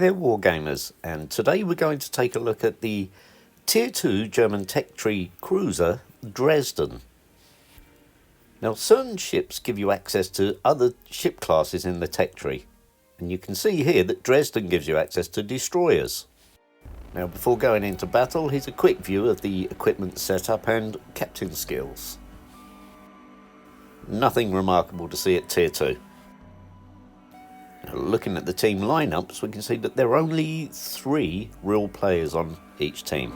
Hi there Wargamers, and today we're going to take a look at the Tier 2 German tech tree cruiser Dresden. Now certain ships give you access to other ship classes in the tech tree, and you can see here that Dresden gives you access to destroyers. Now before going into battle, here's a quick view of the equipment setup and captain skills. Nothing remarkable to see at Tier 2. Now, looking at the team lineups, we can see that there are only 3 real players on each team.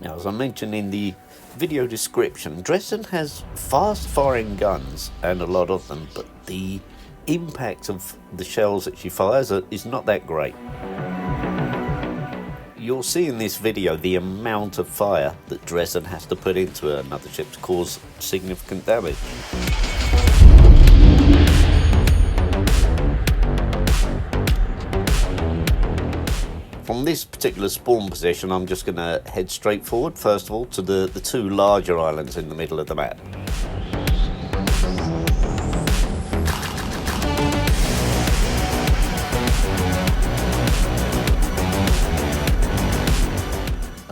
Now, as I mentioned in the video description, Dresden has fast-firing guns, and a lot of them, but the impact of the shells that she fires is not that great. You'll see in this video the amount of fire that Dresden has to put into another ship to cause significant damage. From this particular spawn position, I'm just going to head straight forward, first of all, to the 2 larger islands in the middle of the map.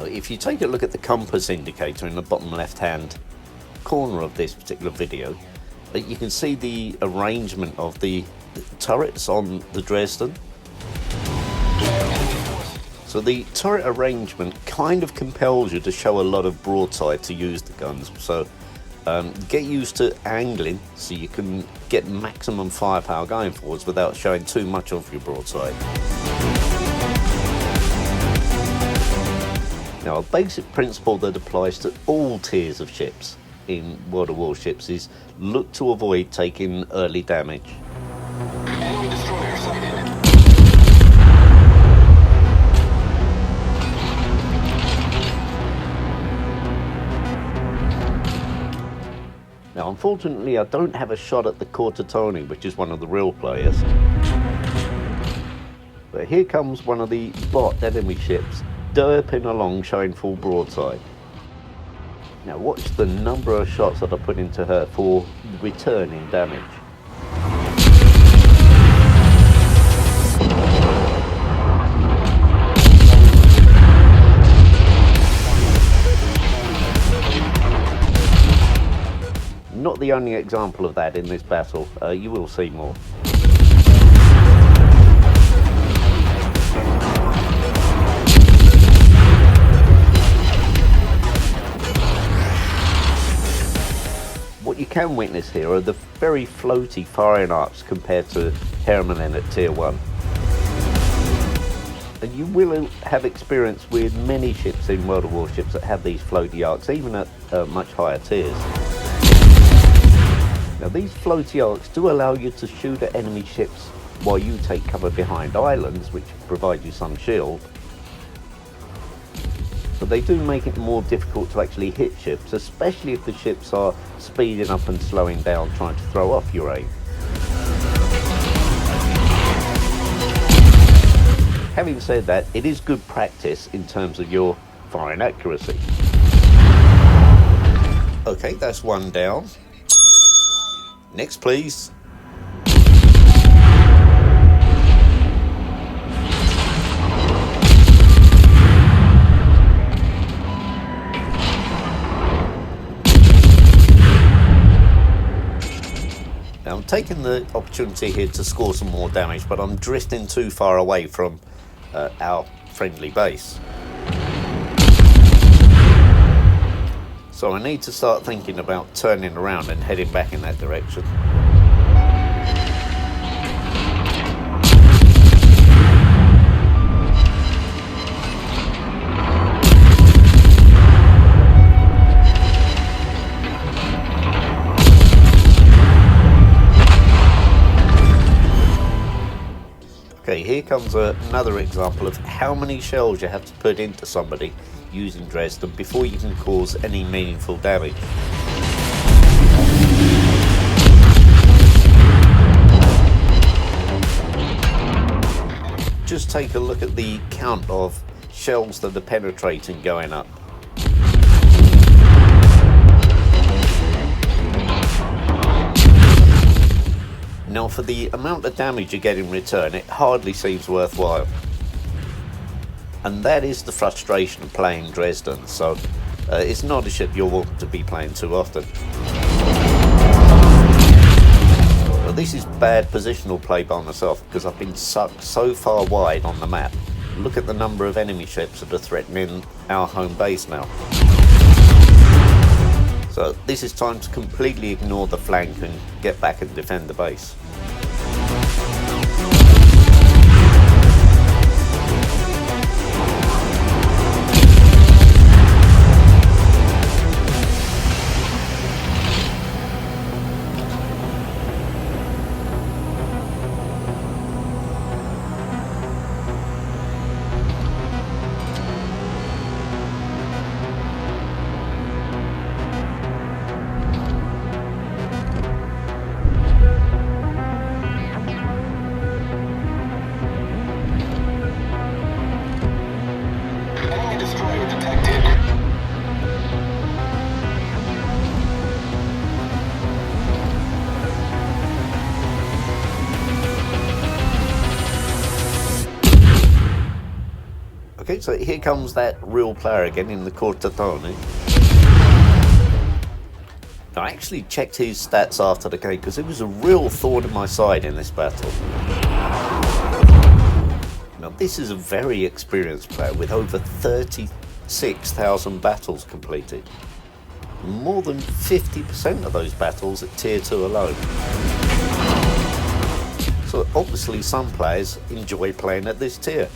If you take a look at the compass indicator in the bottom left-hand corner of this particular video, you can see the arrangement of the turrets on the Dresden. So the turret arrangement kind of compels you to show a lot of broadside to use the guns. So get used to angling so you can get maximum firepower going forwards without showing too much of your broadside. Now a basic principle that applies to all tiers of ships in World of Warships is look to avoid taking early damage. Enemy destroyer sighted. Now unfortunately I don't have a shot at the Torpedo, which is one of the real players. But here comes one of the bot enemy ships, derping along showing full broadside. Now watch the number of shots that I put into her for returning damage. Not the only example of that in this battle, you will see more. What you can witness here are the very floaty firing arcs compared to Hermann at Tier 1. And you will have experience with many ships in World of Warships that have these floaty arcs, even at much higher tiers. Now these floaty arcs do allow you to shoot at enemy ships while you take cover behind islands, which provide you some shield. But they do make it more difficult to actually hit ships, especially if the ships are speeding up and slowing down trying to throw off your aim. Having said that, it is good practice in terms of your firing accuracy. Okay, that's one down. Next, please. Now I'm taking the opportunity here to score some more damage, but I'm drifting too far away from our friendly base. So I need to start thinking about turning around and heading back in that direction. Okay, here comes another example of how many shells you have to put into somebody using Dresden before you can cause any meaningful damage. Just take a look at the count of shells that are penetrating going up. Now for the amount of damage you get in return, it hardly seems worthwhile. And that is the frustration of playing Dresden, so it's not a ship you'll want to be playing too often. Well, this is bad positional play by myself because I've been sucked so far wide on the map. Look at the number of enemy ships that are threatening our home base now. So this is time to completely ignore the flank and get back and defend the base. Enemy destroyer detected. Okay, so here comes that real player again in the Cortatone. I actually checked his stats after the game because it was a real thorn in my side in this battle. Now this is a very experienced player with over 36,000 battles completed. More than 50% of those battles at tier 2 alone. So obviously some players enjoy playing at this tier.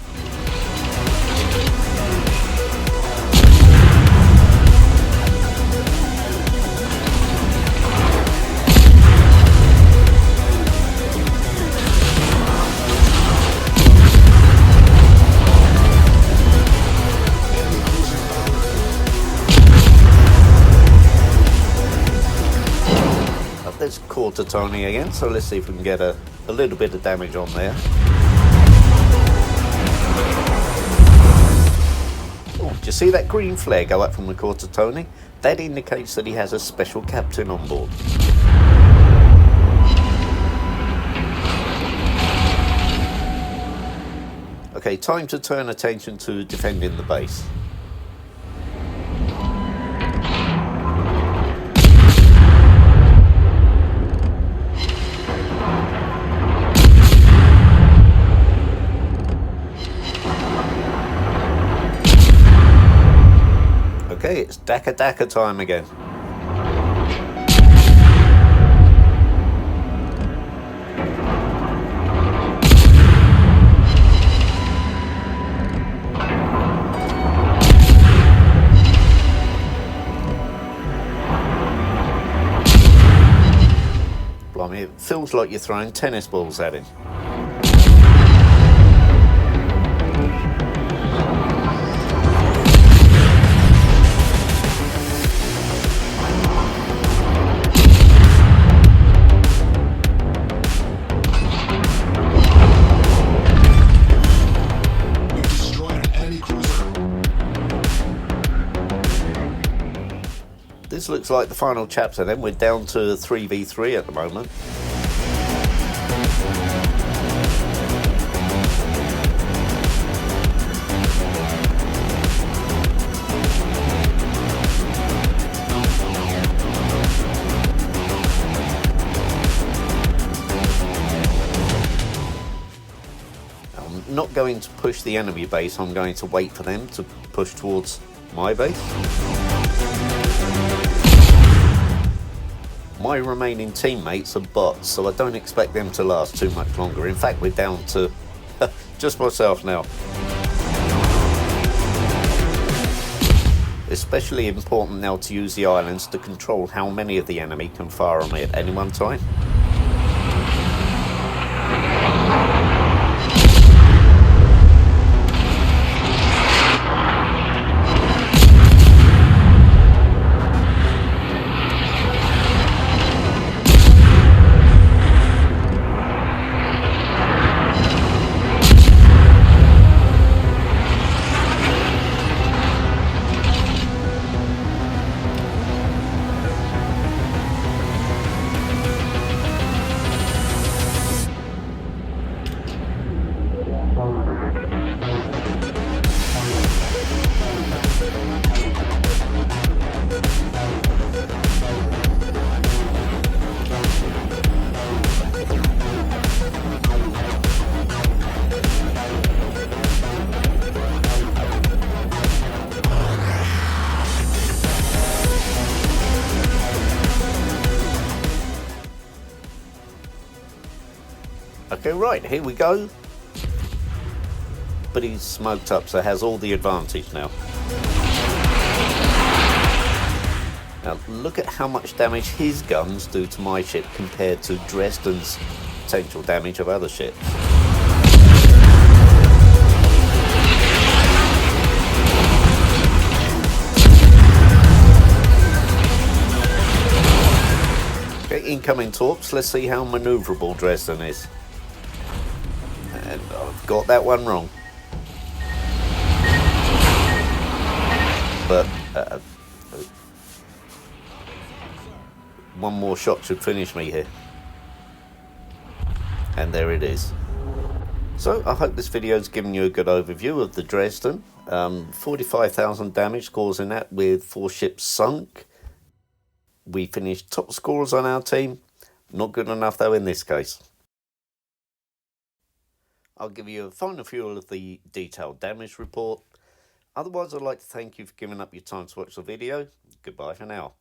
There's Cortatone again, so let's see if we can get a little bit of damage on there. Oh, do you see that green flare go up from the Cortatone? That indicates that he has a special captain on board. Okay, time to turn attention to defending the base. Okay, it's Daka time again. Blimey, it feels like you're throwing tennis balls at him. This looks like the final chapter then. We're down to 3v3 at the moment. I'm not going to push the enemy base, I'm going to wait for them to push towards my base. My remaining teammates are bots, so I don't expect them to last too much longer. In fact, we're down to just myself now. Especially important now to use the islands to control how many of the enemy can fire on me at any one time. Okay, right, here we go. But he's smoked up, so has all the advantage now. Now, look at how much damage his guns do to my ship compared to Dresden's potential damage of other ships. Okay, incoming torps. Let's see how manoeuvrable Dresden is. And I've got that one wrong. But one more shot should finish me here. And there it is. So I hope this video has given you a good overview of the Dresden. 45,000 damage causing that with 4 ships sunk. We finished top scorers on our team. Not good enough though in this case. I'll give you a final view of the detailed damage report. Otherwise, I'd like to thank you for giving up your time to watch the video. Goodbye for now.